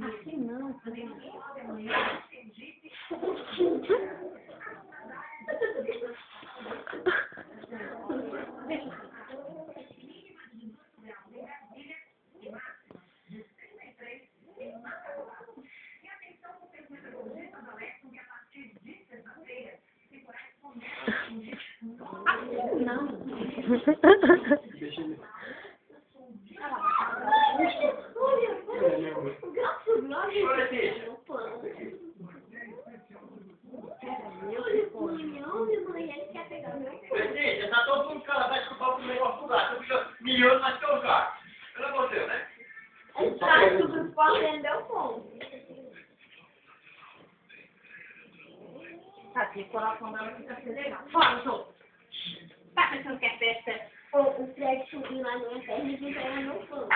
Aqui não. Já tá todo mundo calado, vai escutar o negócio lá. Tu fica milhões mais que eu já. Pelo amor de Deus, né? Tá, tudo podendo, deu ponto. Tá, porque o coração dela fica acelerado. Fora, Jô. Tá pensando que é festa? O Fred subiu lá no inferno e disse ela não foi.